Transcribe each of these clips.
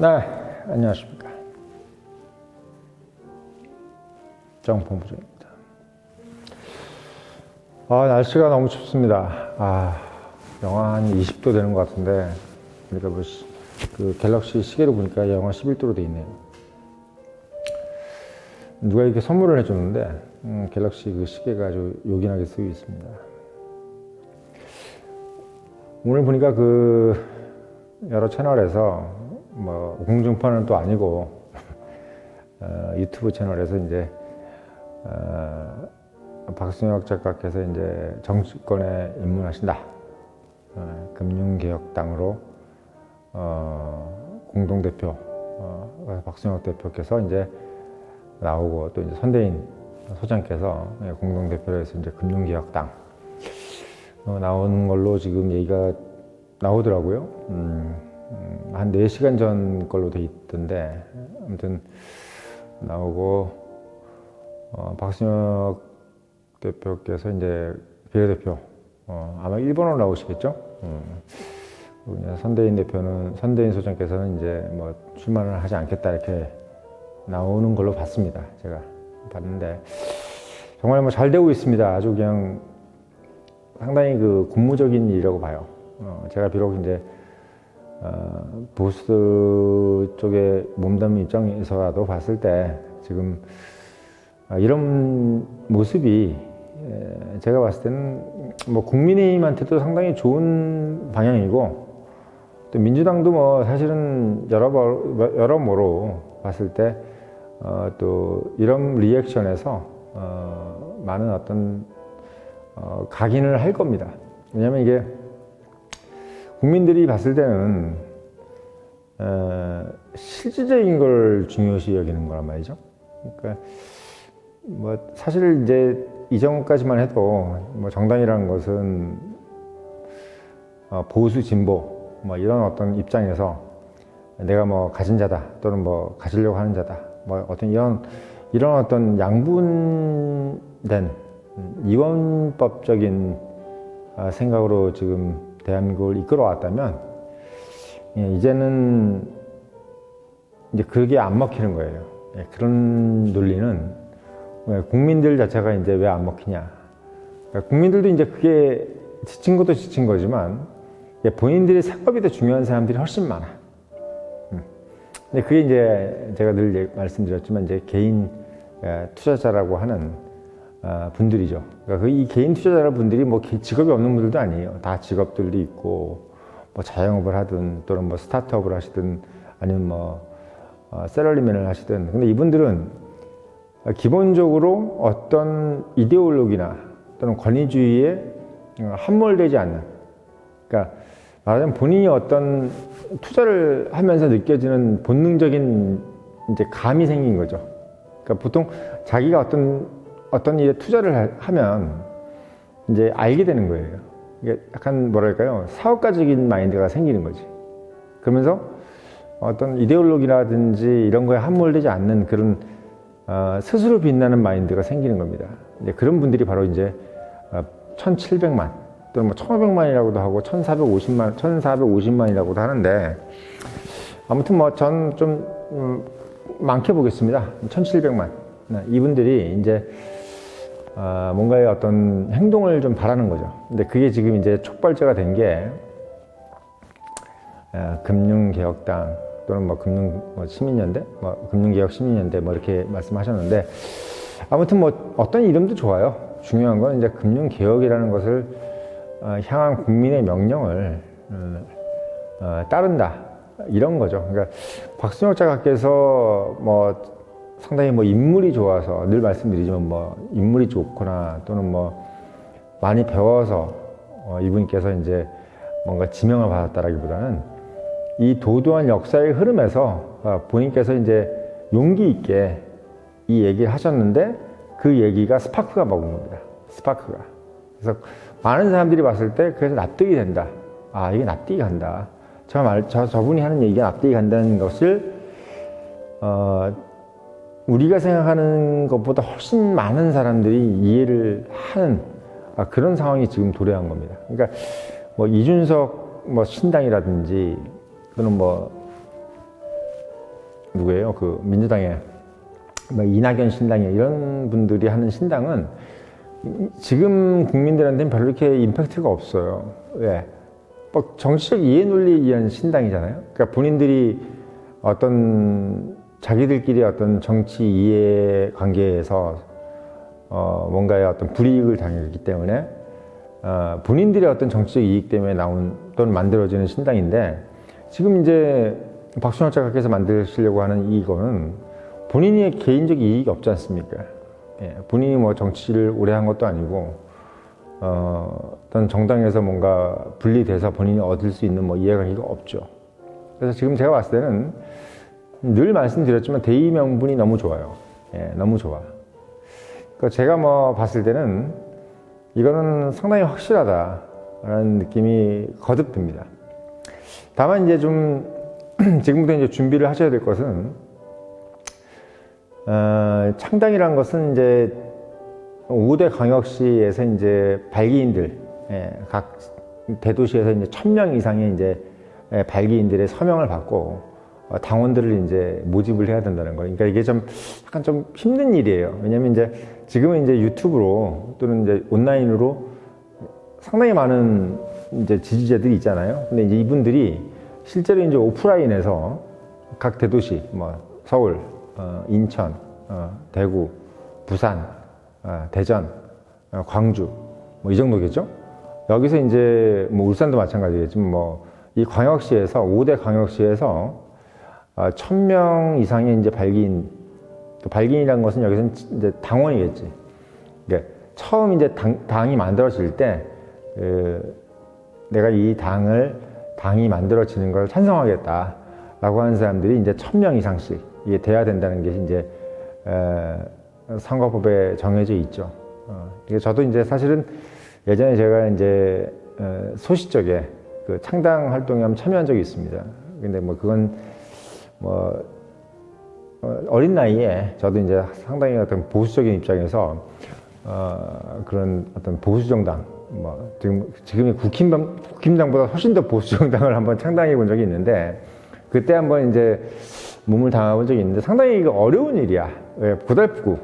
네, 안녕하십니까. 정봉부장입니다. 날씨가 너무 춥습니다. 영하 한 20도 되는 것 같은데, 그러니까 그 갤럭시 시계로 보니까 영하 11도로 돼 있네요. 누가 이렇게 선물을 해줬는데, 갤럭시 그 시계가 아주 요긴하게 쓰고 있습니다. 오늘 보니까 여러 채널에서 공중파는 또 아니고 유튜브 채널에서 이제 박승혁 작가께서 이제 정치권에 입문하신다. 금융개혁당으로 공동대표 박승혁 대표께서 이제 나오고 또 이제 선대인 소장께서 공동대표로 해서 이제 금융개혁당 나오는 걸로 지금 얘기가 나오더라고요. 한 4시간 전 걸로 돼 있던데, 아무튼 나오고, 박승혁 대표께서 이제 비례대표, 아마 1번으로 나오시겠죠? 선대인 소장께서는 이제 출마를 하지 않겠다 이렇게 나오는 걸로 봤습니다. 제가 봤는데, 정말 잘 되고 있습니다. 아주 그냥 상당히 군무적인 일이라고 봐요. 제가 비록 이제 보수 쪽에 몸담는 입장에서라도 봤을 때 지금 이런 모습이 제가 봤을 때는 국민의힘한테도 상당히 좋은 방향이고 또 민주당도 사실은 여러모로 봤을 때 또 이런 리액션에서 많은 어떤 각인을 할 겁니다. 왜냐하면 이게 국민들이 봤을 때는 실질적인 걸 중요시 여기는 거란 말이죠. 그러니까 사실 이제 이전까지만 해도 정당이라는 것은 보수 진보 이런 어떤 입장에서 내가 가진 자다 또는 가지려고 하는 자다 어떤 이런 어떤 양분된 이원법적인 생각으로 지금 대한민국을 이끌어왔다면 이제는 이제 그게 안 먹히는 거예요. 그런 논리는 국민들 자체가 이제 왜 안 먹히냐. 국민들도 이제 그게 지친 것도 지친 거지만 본인들의 생업이 더 중요한 사람들이 훨씬 많아. 근데 그게 이제 제가 늘 말씀드렸지만 이제 개인 투자자라고 하는 분들이죠. 그러니까 이 개인 투자자 분들이 직업이 없는 분들도 아니에요. 다 직업들도 있고, 자영업을 하든, 또는 스타트업을 하시든, 아니면 샐러리맨을 하시든. 근데 이분들은 기본적으로 어떤 이데올로기나 또는 권위주의에 함몰되지 않는. 그러니까 말하자면 본인이 어떤 투자를 하면서 느껴지는 본능적인 이제 감이 생긴 거죠. 그러니까 보통 자기가 어떤 일에 투자를 하면 이제 알게 되는 거예요. 이게 약간 뭐랄까요, 사업가적인 마인드가 생기는 거지. 그러면서 어떤 이데올로기라든지 이런 거에 함몰되지 않는 그런 스스로 빛나는 마인드가 생기는 겁니다. 이제 그런 분들이 바로 이제 1,700만 또는 1,500만이라고도 하고 1,450만이라고도 하는데 아무튼 전 좀 많게 보겠습니다. 1,700만. 이분들이 이제 뭔가의 어떤 행동을 좀 바라는 거죠. 근데 그게 지금 이제 촉발제가 된 게 금융개혁당 또는 시민연대, 금융개혁 시민연대 이렇게 말씀하셨는데 아무튼 어떤 이름도 좋아요. 중요한 건 이제 금융개혁이라는 것을 향한 국민의 명령을 따른다 이런 거죠. 그러니까 박승혁 작가께서 상당히 인물이 좋아서 늘 말씀드리지만 인물이 좋거나 또는 많이 배워서 이분께서 이제 뭔가 지명을 받았다라기보다는 이 도도한 역사의 흐름에서 본인께서 이제 용기 있게 이 얘기를 하셨는데 그 얘기가 스파크가 먹은 겁니다. 스파크가. 그래서 많은 사람들이 봤을 때 그래서 납득이 된다. 이게 납득이 간다. 저분이 하는 얘기가 납득이 간다는 것을 우리가 생각하는 것보다 훨씬 많은 사람들이 이해를 하는 그런 상황이 지금 도래한 겁니다. 그러니까 이준석 신당이라든지 또는 누구예요? 그 민주당의 뭐 이낙연 신당이 이런 분들이 하는 신당은 지금 국민들한테는 별로 이렇게 임팩트가 없어요. 왜? 뭐 정치적 이해 논리에 의한 신당이잖아요. 그러니까 본인들이 어떤 자기들끼리 어떤 정치 이해 관계에서 뭔가의 어떤 불이익을 당했기 때문에 본인들의 어떤 정치적 이익 때문에 나온 또는 만들어지는 신당인데 지금 이제 박순환 작가께서 만드시려고 하는 이거는 본인의 개인적 이익이 없지 않습니까? 예, 본인이 뭐 정치를 오래 한 것도 아니고 어떤 정당에서 뭔가 분리돼서 본인이 얻을 수 있는 뭐 이해관계가 없죠. 그래서 지금 제가 봤을 때는 늘 말씀드렸지만 대의 명분이 너무 좋아요. 예, 너무 좋아. 그러니까 제가 뭐 봤을 때는 이거는 상당히 확실하다라는 느낌이 거듭 듭니다. 다만 이제 좀 지금부터 이제 준비를 하셔야 될 것은 창당이라는 것은 이제 5대 광역시에서 이제 발기인들, 각 대도시에서 이제 1000명 이상의 이제 발기인들의 서명을 받고 당원들을 이제 모집을 해야 된다는 거예요. 그러니까 이게 좀 약간 좀 힘든 일이에요. 왜냐면 이제 지금은 이제 유튜브로 또는 이제 온라인으로 상당히 많은 이제 지지자들이 있잖아요. 근데 이제 이분들이 실제로 이제 오프라인에서 각 대도시, 뭐 서울, 인천, 대구, 부산, 대전, 광주, 뭐 이 정도겠죠? 여기서 이제 뭐 울산도 마찬가지겠지만 뭐 이 광역시에서 5대 광역시에서 1000명 이상의 이제 발기인이라는 것은 여기서는 이제 당원이겠지. 그러니까 처음 이제 당이 만들어질 때 내가 이 당이 만들어지는 걸 찬성하겠다라고 하는 사람들이 이제 1000명 이상씩 이게 돼야 된다는 게 이제 선거법에 정해져 있죠. 저도 이제 사실은 예전에 제가 이제 소시적에 그 창당 활동에 한번 참여한 적이 있습니다. 근데 뭐 그건 뭐 어린 나이에 저도 이제 상당히 어떤 보수적인 입장에서 그런 어떤 보수 정당 뭐 지금의 국힘당보다 훨씬 더 보수 정당을 한번 창당해 본 적이 있는데 그때 한번 이제 몸을 당해본 적이 있는데 상당히 어려운 일이야. 왜? 고달프고.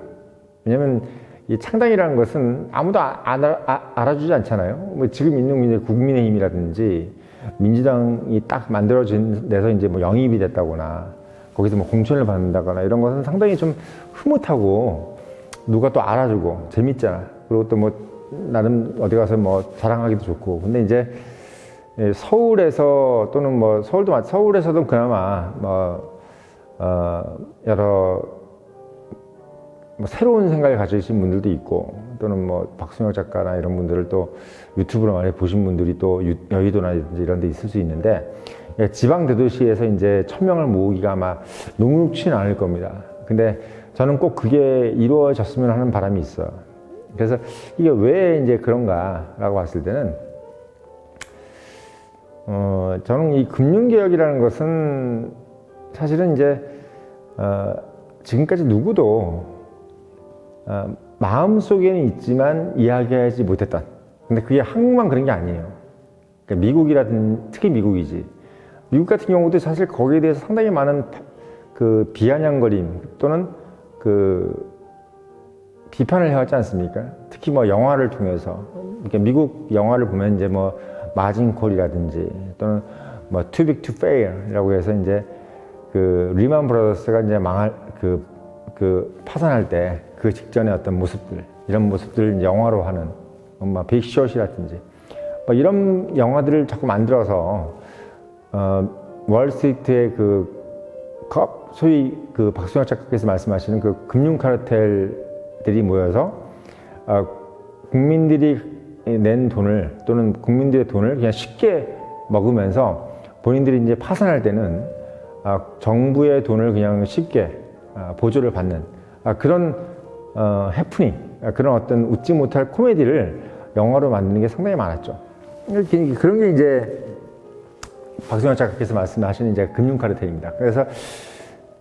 왜냐면 이 창당이라는 것은 아무도 알아주지 않잖아요. 뭐 지금 있는 이제 국민의힘이라든지 민주당이 딱 만들어진 데서 이제 뭐 영입이 됐다거나 거기서 뭐 공천을 받는다거나 이런 것은 상당히 좀 흐뭇하고 누가 또 알아주고 재밌잖아. 그리고 또 뭐 나름 어디 가서 뭐 자랑하기도 좋고. 근데 이제 서울에서 또는 뭐 서울에서도 그나마 뭐 여러 뭐 새로운 생각을 가지신 분들도 있고 또는 뭐 박순혁 작가나 이런 분들을 또 유튜브로 많이 보신 분들이 또 여의도나 이런 데 있을 수 있는데 지방 대도시에서 이제 1000명을 모으기가 아마 녹록치는 않을 겁니다. 근데 저는 꼭 그게 이루어졌으면 하는 바람이 있어요. 그래서 이게 왜 이제 그런가라고 봤을 때는 저는 이 금융개혁이라는 것은 사실은 이제 지금까지 누구도 마음속에는 있지만 이야기하지 못했던 근데 그게 한국만 그런 게 아니에요. 그러니까 미국이라든지 특히 미국이지. 미국 같은 경우도 사실 거기에 대해서 상당히 많은 그 비아냥거림 또는 그 비판을 해왔지 않습니까? 특히 뭐 영화를 통해서 그러니까 미국 영화를 보면 이제 뭐 마진콜이라든지 또는 뭐 Too Big to Fail이라고 해서 이제 그 리만 브라더스가 이제 그 파산할 때 그 직전의 어떤 모습들 이런 모습들을 영화로 하는 뭐 빅숏이라든지 뭐 이런 영화들을 자꾸 만들어서 월스트리트의 소위 그 박순혁 작가께서 말씀하시는 그 금융 카르텔들이 모여서 국민들이 낸 돈을 또는 국민들의 돈을 그냥 쉽게 먹으면서 본인들이 이제 파산할 때는 정부의 돈을 그냥 쉽게 보조를 받는 그런 해프닝, 그런 어떤 웃지 못할 코미디를 영화로 만드는 게 상당히 많았죠. 그런 게 이제 박순혁 작가께서 말씀하시는 이제 금융 카르텔입니다. 그래서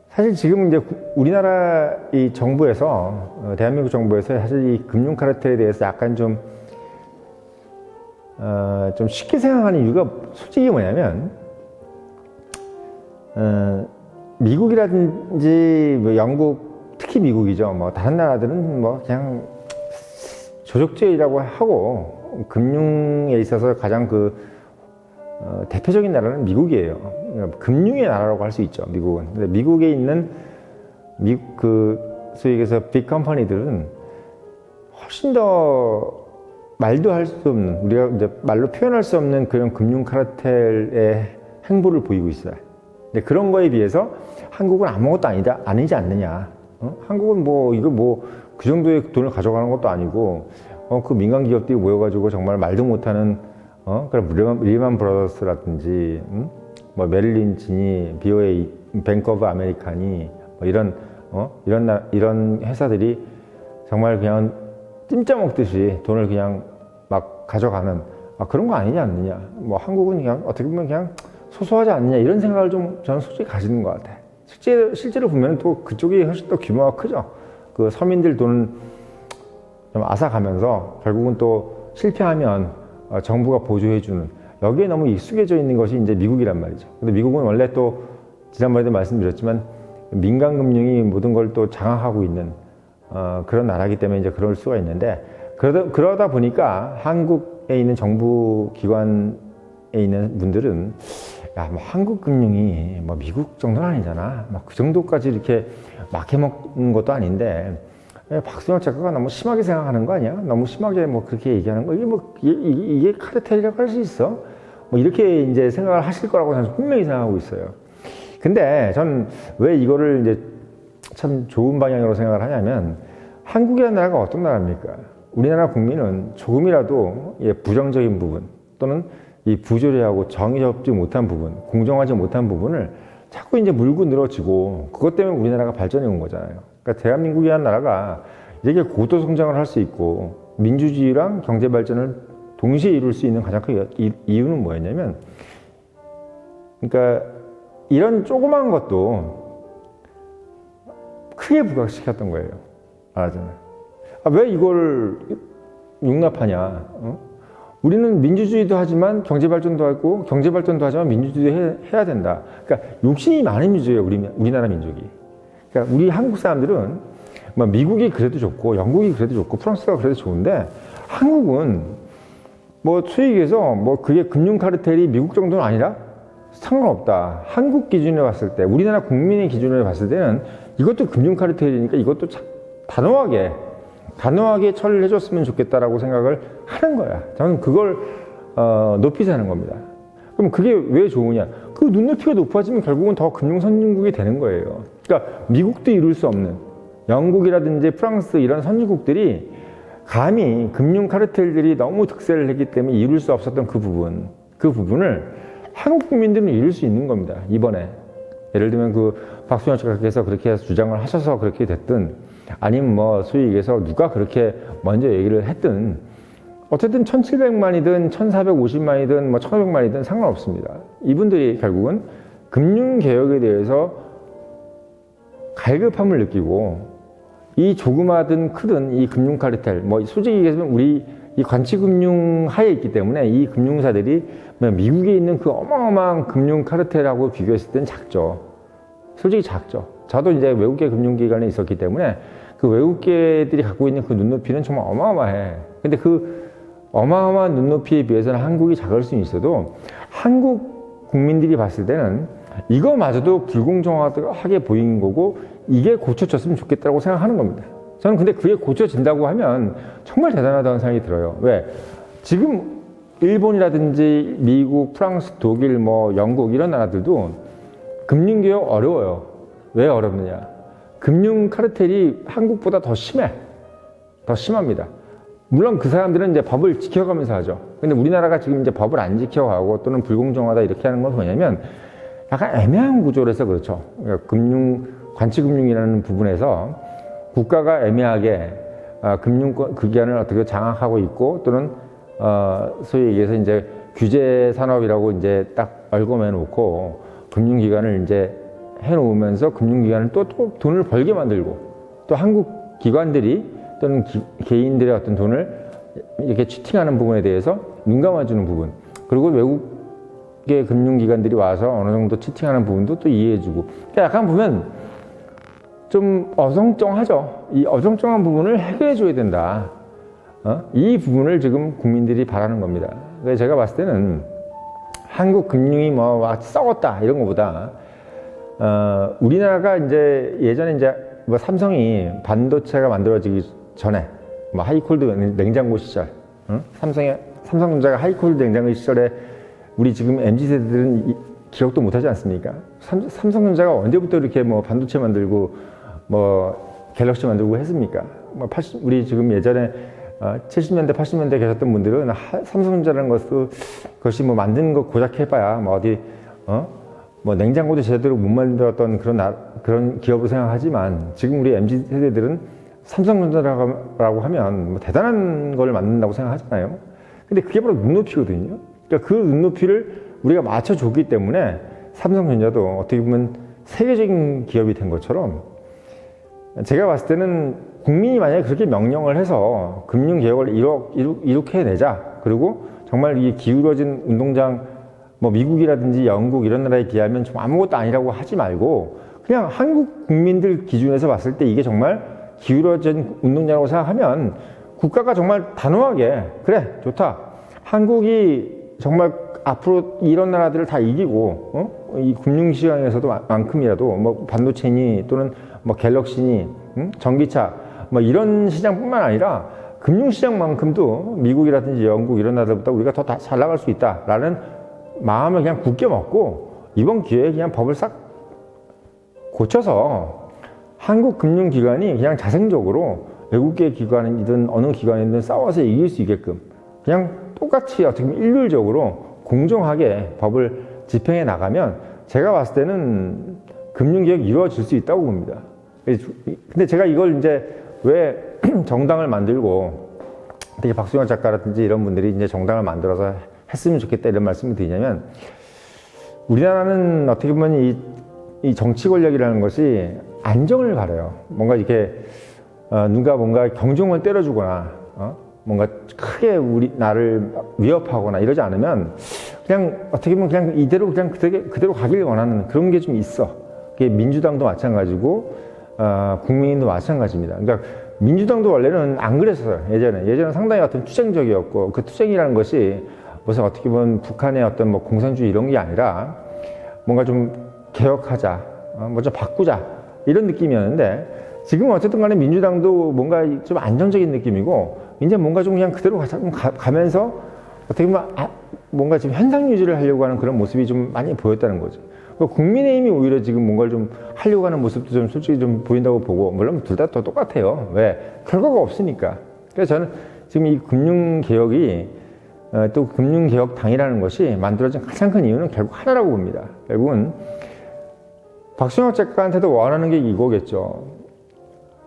사실 지금 이제 우리나라 이 정부에서 대한민국 정부에서 사실 이 금융 카르텔에 대해서 약간 좀 쉽게 생각하는 이유가 솔직히 뭐냐면 미국이라든지 뭐 영국, 특히 미국이죠. 뭐 다른 나라들은 뭐 그냥 조족제이라고 하고 금융에 있어서 가장 대표적인 나라는 미국이에요. 금융의 나라라고 할 수 있죠. 미국은. 근데 미국에 있는 소위 얘기해서 빅 컴퍼니들은 훨씬 더 말도 할 수 없는, 우리가 이제 말로 표현할 수 없는 그런 금융 카르텔의 행보를 보이고 있어요. 근데 그런 거에 비해서 한국은 아무것도 아니지 않느냐. 한국은 그 정도의 돈을 가져가는 것도 아니고, 그 민간 기업들이 모여가지고 정말 말도 못하는, 그런 리만 브라더스라든지, 뭐 메릴린치니, BOA, 뱅크 오브 아메리카니, 뭐 이런 회사들이 정말 그냥 찜짜 먹듯이 돈을 그냥 막 가져가는, 그런 거 아니지 않느냐. 뭐 한국은 그냥 어떻게 보면 그냥 소소하지 않느냐, 이런 생각을 좀 저는 솔직히 가지는 것 같아요. 실제로 보면 또 그쪽이 훨씬 더 규모가 크죠. 그 서민들 돈 좀 앗아가면서 결국은 또 실패하면 정부가 보조해주는, 여기에 너무 익숙해져 있는 것이 이제 미국이란 말이죠. 근데 미국은 원래 또 지난번에도 말씀드렸지만 민간 금융이 모든 걸 또 장악하고 있는 그런 나라이기 때문에 이제 그럴 수가 있는데, 그러다 보니까 한국에 있는 정부 기관에 있는 분들은 야, 뭐 한국 금융이 뭐 미국 정도는 아니잖아. 막 그 정도까지 이렇게 막 해먹는 것도 아닌데, 박수영 작가가 너무 심하게 생각하는 거 아니야? 너무 심하게 뭐 그렇게 얘기하는 거, 이게 카르텔이라고 할 수 있어? 뭐 이렇게 이제 생각을 하실 거라고 저는 분명히 생각하고 있어요. 근데 전 왜 이거를 이제 참 좋은 방향으로 생각을 하냐면, 한국이라는 나라가 어떤 나라입니까? 우리나라 국민은 조금이라도 부정적인 부분 또는 이 부조리하고 정의롭지 못한 부분, 공정하지 못한 부분을 자꾸 이제 물고 늘어지고, 그것 때문에 우리나라가 발전해 온 거잖아요. 그러니까 대한민국이라는 나라가 이렇게 고도 성장을 할 수 있고 민주주의랑 경제 발전을 동시에 이룰 수 있는 가장 큰 이유는 뭐였냐면, 그러니까 이런 조그만 것도 크게 부각시켰던 거예요. 알았잖아요. 왜 이걸 용납하냐? 우리는 민주주의도 하지만 경제발전도 하고, 경제발전도 하지만 민주주의도 해야 된다. 그러니까 욕심이 많은 민족이에요, 우리나라 민족이. 그러니까 우리 한국 사람들은 뭐 미국이 그래도 좋고, 영국이 그래도 좋고, 프랑스가 그래도 좋은데, 한국은 뭐 소위 얘기해서 뭐 그게 금융 카르텔이 미국 정도는 아니라 상관없다. 한국 기준으로 봤을 때, 우리나라 국민의 기준으로 봤을 때는 이것도 금융 카르텔이니까 이것도 단호하게 처리를 해줬으면 좋겠다라고 생각을 하는 거야. 저는 그걸 높이 사는 겁니다. 그럼 그게 왜 좋으냐? 그 눈높이가 높아지면 결국은 더 금융 선진국이 되는 거예요. 그러니까 미국도 이룰 수 없는, 영국이라든지 프랑스 이런 선진국들이 감히 금융 카르텔들이 너무 득세를 했기 때문에 이룰 수 없었던 그 부분을 한국 국민들은 이룰 수 있는 겁니다. 이번에 예를 들면 박수영 작가께서 그렇게 주장을 하셔서 그렇게 됐든, 아니면 뭐 소위 얘기해서 누가 그렇게 먼저 얘기를 했든, 어쨌든 1700만이든 1450만이든 뭐 1500만이든 상관없습니다. 이분들이 결국은 금융개혁에 대해서 갈급함을 느끼고, 이 조그마든 크든 이 금융 카르텔, 뭐 솔직히 얘기하면 우리 이 관치금융 하에 있기 때문에 이 금융사들이 미국에 있는 그 어마어마한 금융 카르텔하고 비교했을 땐 작죠. 솔직히 작죠. 저도 이제 외국계 금융기관에 있었기 때문에 그 외국계들이 갖고 있는 그 눈높이는 정말 어마어마해. 근데 그 어마어마한 눈높이에 비해서는 한국이 작을 수는 있어도, 한국 국민들이 봤을 때는 이거마저도 불공정하게 보이는 거고, 이게 고쳐졌으면 좋겠다고 생각하는 겁니다. 저는 근데 그게 고쳐진다고 하면 정말 대단하다는 생각이 들어요. 왜? 지금 일본이라든지 미국, 프랑스, 독일, 뭐 영국 이런 나라들도 금융개혁 어려워요. 왜 어렵느냐? 금융 카르텔이 한국보다 더 심합니다. 물론 그 사람들은 이제 법을 지켜가면서 하죠. 근데 우리나라가 지금 이제 법을 안 지켜가고 또는 불공정하다 이렇게 하는 건 뭐냐면, 약간 애매한 구조라서 그렇죠. 그러니까 관치금융이라는 부분에서 국가가 애매하게 그 기관을 어떻게 장악하고 있고, 또는 소위 얘기해서 이제 규제 산업이라고 이제 딱 얽어매 놓고 금융기관을 이제 해놓으면서 금융기관을 또 돈을 벌게 만들고, 또 한국 기관들이 또는 개인들의 어떤 돈을 이렇게 치팅하는 부분에 대해서 눈 감아주는 부분, 그리고 외국 개 금융기관들이 와서 어느 정도 치팅하는 부분도 또 이해해주고. 그러니까 약간 보면 좀 어정쩡하죠. 이 어정쩡한 부분을 해결해줘야 된다. 이 부분을 지금 국민들이 바라는 겁니다. 그래서 제가 봤을 때는 한국 금융이 뭐 썩었다 이런 것보다 우리나라가 이제 예전에 이제 뭐 삼성이 반도체가 만들어지기 전에 뭐 하이콜드 냉장고 시절, 삼성전자가 하이콜드 냉장고 시절에 우리 지금 MZ세대들은 기억도 못하지 않습니까? 삼성전자가 언제부터 이렇게 뭐 반도체 만들고 뭐 갤럭시 만들고 했습니까? 뭐 우리 지금 예전에 70년대, 80년대 계셨던 분들은 삼성전자라는 것이 뭐 만드는 거 고작 해봐야 뭐 어디 뭐 냉장고도 제대로 못 만들었던 그런 기업으로 생각하지만 지금 우리 MZ 세대들은 삼성전자라고 하면 뭐 대단한 걸 만든다고 생각하잖아요. 근데 그게 바로 눈높이거든요. 그러니까 그 눈높이를 우리가 맞춰줬기 때문에 삼성전자도 어떻게 보면 세계적인 기업이 된 것처럼 제가 봤을 때는 국민이 만약에 그렇게 명령을 해서 금융개혁을 이렇게 해내자. 그리고 정말 이 기울어진 운동장, 뭐 미국이라든지 영국 이런 나라에 비하면 좀 아무것도 아니라고 하지 말고 그냥 한국 국민들 기준에서 봤을 때 이게 정말 기울어진 운동장이라고 생각하면 국가가 정말 단호하게 그래, 좋다. 한국이 정말 앞으로 이런 나라들을 다 이기고 이 금융시장에서도 만큼이라도 뭐 반도체니 또는 뭐 갤럭시니 전기차 뭐 이런 시장뿐만 아니라 금융시장만큼도 미국이라든지 영국 이런 나라들보다 우리가 더 잘 나갈 수 있다라는 마음을 그냥 굳게 먹고 이번 기회에 그냥 법을 싹 고쳐서 한국 금융기관이 그냥 자생적으로 외국계 기관이든 어느 기관이든 싸워서 이길 수 있게끔 그냥 똑같이 어떻게 보면 일률적으로 공정하게 법을 집행해 나가면 제가 봤을 때는 금융개혁이 이루어질 수 있다고 봅니다. 근데 제가 이걸 이제 왜 정당을 만들고 특히 박수영 작가라든지 이런 분들이 이제 정당을 만들어서 했으면 좋겠다 이런 말씀을 드리냐면 우리나라는 어떻게 보면 이 정치 권력이라는 것이 안정을 바라요. 뭔가 이렇게 누가 뭔가 경종을 때려주거나 뭔가 크게 나를 위협하거나 이러지 않으면 그냥 어떻게 보면 그냥 이대로 그냥 그대로 가길 원하는 그런 게 좀 있어. 그게 민주당도 마찬가지고 국민도 마찬가지입니다. 그러니까 민주당도 원래는 안 그랬어요. 예전에 상당히 어떤 투쟁적이었고 그 투쟁이라는 것이 무슨 어떻게 보면 북한의 어떤 뭐 공산주의 이런 게 아니라 뭔가 좀 개혁하자, 뭐 좀 바꾸자 이런 느낌이었는데 지금은 어쨌든 간에 민주당도 뭔가 좀 안정적인 느낌이고 이제 뭔가 좀 그냥 그대로 가면서 어떻게 보면 뭔가 지금 현상 유지를 하려고 하는 그런 모습이 좀 많이 보였다는 거죠. 국민의힘이 오히려 지금 뭔가를 좀 하려고 하는 모습도 좀 솔직히 좀 보인다고 보고 물론 둘 다 더 똑같아요. 왜? 결과가 없으니까. 그래서 저는 지금 이 금융개혁이 또 금융개혁당이라는 것이 만들어진 가장 큰 이유는 결국 하나라고 봅니다. 결국은 박수영 작가한테도 원하는 게 이거겠죠.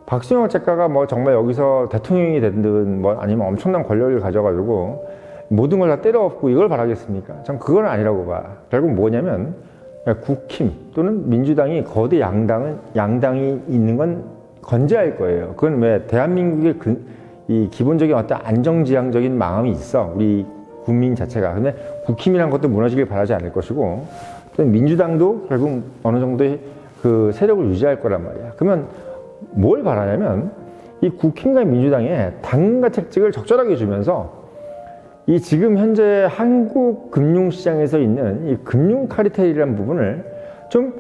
박수영 작가가 뭐 정말 여기서 대통령이 되든 뭐 아니면 엄청난 권력을 가져가지고 모든 걸 다 때려엎고 이걸 바라겠습니까? 전 그건 아니라고 봐. 결국 뭐냐면 국힘 또는 민주당이 거대 양당이 있는 건 건재할 거예요. 그건 왜 대한민국의 이 기본적인 어떤 안정지향적인 마음이 있어. 우리 국민 자체가. 근데 국힘이란 것도 무너지길 바라지 않을 것이고 또 민주당도 결국 어느 정도의 그 세력을 유지할 거란 말이야. 그러면 뭘 바라냐면 이 국힘과 민주당의 당과 책찍을 적절하게 주면서 이 지금 현재 한국 금융시장에서 있는 이 금융 카르텔이라는 부분을 좀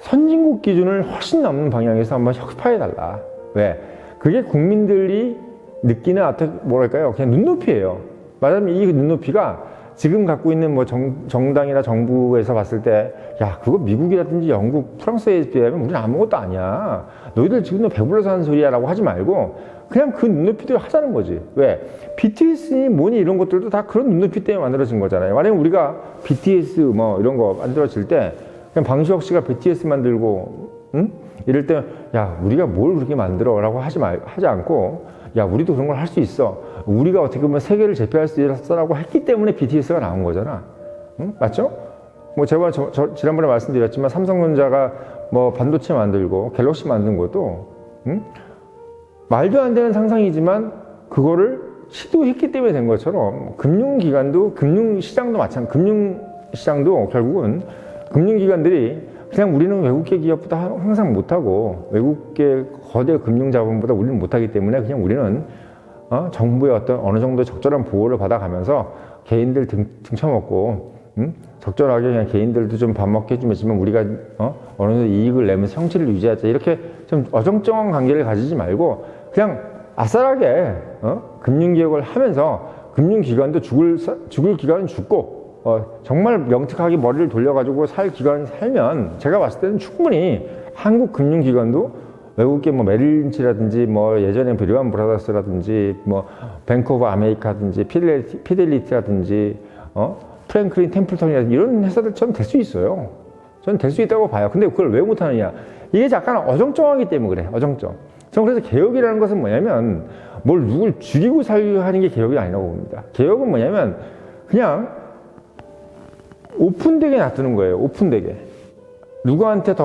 선진국 기준을 훨씬 넘는 방향에서 한번 혁파해달라. 왜? 그게 국민들이 느끼는 뭐랄까요? 그냥 눈높이예요. 말하자면 이 눈높이가 지금 갖고 있는 뭐 정당이나 정부에서 봤을 때, 야, 그거 미국이라든지 영국, 프랑스에 비하면 우리는 아무것도 아니야. 너희들 지금 배불러서 하는 소리야 라고 하지 말고, 그냥 그 눈높이대로 하자는 거지. 왜? BTS니 뭐니 이런 것들도 다 그런 눈높이 때문에 만들어진 거잖아요. 만약에 우리가 BTS 뭐 이런 거 만들어질 때, 그냥 방시혁 씨가 BTS 만들고, 응? 이럴 때, 야, 우리가 뭘 그렇게 만들어? 라고 하지 않고, 야, 우리도 그런 걸 할 수 있어. 우리가 어떻게 보면 세계를 제패할 수 있어라고 했기 때문에 BTS가 나온 거잖아. 응? 맞죠? 뭐 제가 지난번에 말씀드렸지만 삼성전자가 뭐 반도체 만들고 갤럭시 만든 것도 응? 말도 안 되는 상상이지만 그거를 시도했기 때문에 된 것처럼 금융기관도 금융시장도 마찬가지, 금융 시장도 결국은 금융기관들이 그냥 우리는 외국계 기업보다 항상 못하고 외국계 거대 금융자본보다 우리는 못하기 때문에 그냥 우리는 정부의 어떤 어느 정도 적절한 보호를 받아가면서 개인들 등쳐먹고 적절하게 그냥 개인들도 좀 밥 먹게 해주면 우리가 어느 정도 이익을 내면서 형질을 유지하자, 이렇게 좀 어정쩡한 관계를 가지지 말고 그냥 아싸라게 금융개혁을 하면서 금융기관도 죽을 기관은 죽고 정말 명특하게 머리를 돌려가지고 살 기관을 살면 제가 봤을 때는 충분히 한국 금융기관도 외국계 뭐 메릴린치라든지 뭐 예전에 리만 브라더스라든지 뭐 뱅크 오브 아메리카든지 피델리티라든지 프랭클린 템플턴이라든지 이런 회사들처럼 될 수 있어요. 저는 될 수 있다고 봐요. 근데 그걸 왜 못하느냐, 이게 약간 어정쩡하기 때문에 그래. 어정쩡. 저는 그래서 개혁이라는 것은 뭐냐면 뭘 누굴 죽이고 살려 하는 게 개혁이 아니라고 봅니다. 개혁은 뭐냐면 그냥 오픈되게 놔두는 거예요. 오픈되게. 누구한테 더